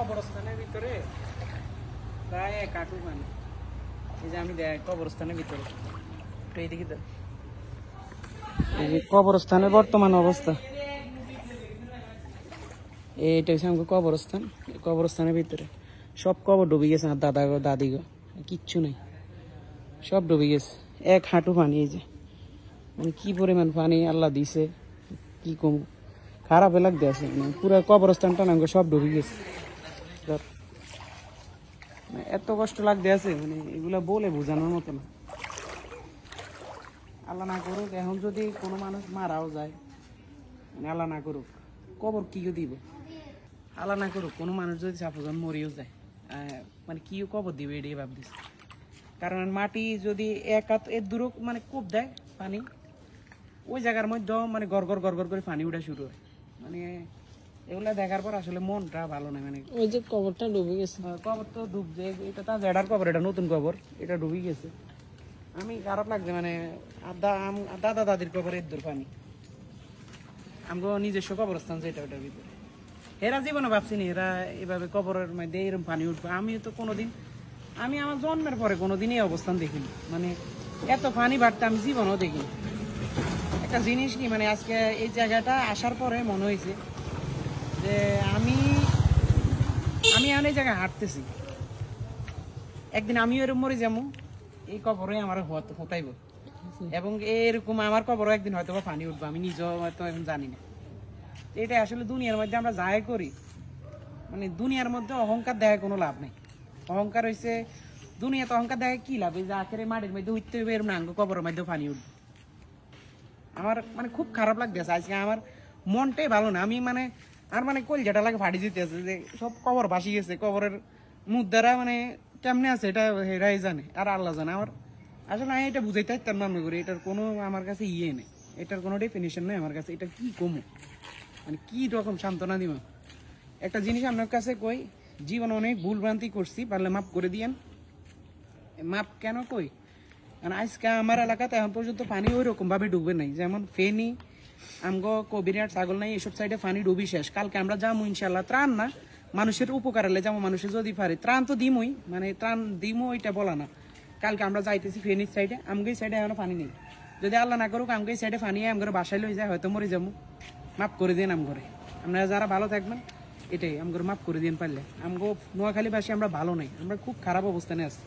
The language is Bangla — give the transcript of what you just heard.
কবরস্থানের ভিতরে প্রায় 1 হাঁটু পানি। এই যে আমি দেখ কবরস্থানের ভিতরে এইদিকে তো এই যে কবরস্থানের বর্তমান অবস্থা, এইটা হচ্ছে আমাকে কবরস্থান। কবরস্থানের ভিতরে সব কবর ডুবে গেছে, আর দাদা গো দাদি গো কিচ্ছু নেই, সব ডুবে গেছে। 1 হাঁটু পানি। এই যে মানে কি পরিমাণ পানি আল্লাহ দিছে কি কম, খারাপ লাগতে আছে। মানে পুরো কবরস্থানটা নামকে সব ডুবে গেছে। এত কষ্ট লাগতে আছে, মানে এগুলা বলে বোঝানোর মতো না। আল্লাহ না করুক এখন যদি কোনো মানুষ মারাও যায়, মানে আল্লাহ না করুক, কবর কি দিব? আল্লাহ না করুক কোনো মানুষ যদি সাপোজন মরিও যায়, মানে কি কবর দিবে এটাই ভাবতেছে। কারণ মাটি যদি এক হাত এর দূর মানে কূপ দেয় পানি, ওই জায়গার মধ্যে মানে গড় গড় গড় গড় করে পানি উঠা শুরু হয়। মানে এগুলা দেখার পর আসলে মনটা ভালো নয়। মানে ওই যে কবরটা ডুবে গেছে, কবর তো ডুবছে, এটা তার জেডার কবর, এটা নতুন কবর, এটা ডুবে গেছে। আমি খারাপ লাগছে, মানে দাদা দাদির কবর এর দূর পানি, আমগো নিজস্ব কবরস্থান যেটা ওটার ভিতরে। এরা জীবনে ভাবছি নি এরা এভাবে কবরের মধ্যে এরকম পানি উঠবে। আমি তো কোনোদিন, আমি আমার জন্মের পরে কোনোদিন এই অবস্থান দেখিনি। মানে এত পানি বাড়তে আমি জীবনও দেখিনি। একটা জিনিস কি, মানে আজকে এই জায়গাটা আসার পরে মনে হয়েছে যে আমি এখন এই জায়গায় হাঁটতেছি, একদিন আমিও এরকম মরে যাবো, এই কবরে আমার হতাইব, এবং এরকম আমার কবরও একদিন হয়তো বা পানি উঠবো, আমি নিজেও হয়তো এখন জানি না। এটা আসলে দুনিয়ার মধ্যে আমরা যাই করি, মানে দুনিয়ার মধ্যে অহংকার দেখায় কোনো লাভ নেই। অহংকার হয়েছে দুনিয়াতে, অহংকার দেখায় কি লাভ? এই যে আখেরে মাটির মধ্যে উঠতে হবে, এরকম নাঙ্গ কবরের মধ্যে পানি উঠবে। আমার মানে খুব খারাপ লাগতেছে আজকে, আমার মনটাই ভালো না। আমি মানে আর মানে কলজাটা লাগে ফাটি যেতে আছে যে সব কবর ভাসি গেছে, কবরের মুদ্রারা মানে কেমনে আছে এটা হেরাই জানে আর আল্লাহ জানে। আমার আসলে আমি এটা বুঝাইতে পারতাম না, মনে করি এটার কোনো আমার কাছে ইয়ে নেই, এটার কোনো ডেফিনিশন নেই আমার কাছে। এটা কি কমু, মানে কি রকম সান্ত্বনা দিব? একটা জিনিস আপনার কাছে কই, জীবনে অনেক ভুল ভ্রান্তি করছি, পারলে মাফ করে দিয়েন। মাপ কেন কই, কারণ আজকে আমার এলাকাতে এখন পর্যন্ত পানি ওই রকম ভাবে ডুবে নাই। যেমন ফেনী, আমগো কবিরহাট, ছাগল নাই, এসব সাইডে পানি ডুবি শেষ। কালকে আমরা যাবো ইনশাল্লাহ, ত্রাণ না মানুষের উপকার হলে যাবো, মানুষের যদি পারে ত্রাণ তো দিমই, মানে ত্রাণ দিমো এটা বলা না। কালকে আমরা যাইতেছি ফেনীর সাইডে, আমগো এই সাইডে এখনো পানি নেই। যদি আল্লাহ না করুক আমগো এই সাইডে পানি আমগো বাসায় লই যায়, হয়তো মরে যাবো। মাফ করে দিন আমগরে, আপনারা যারা ভালো থাকবেন এটাই আমগরে মাফ করে দিন পারলে। আমগো নোয়াখালীবাসী আমরা ভালো নাই, আমরা খুব খারাপ অবস্থানে আছি।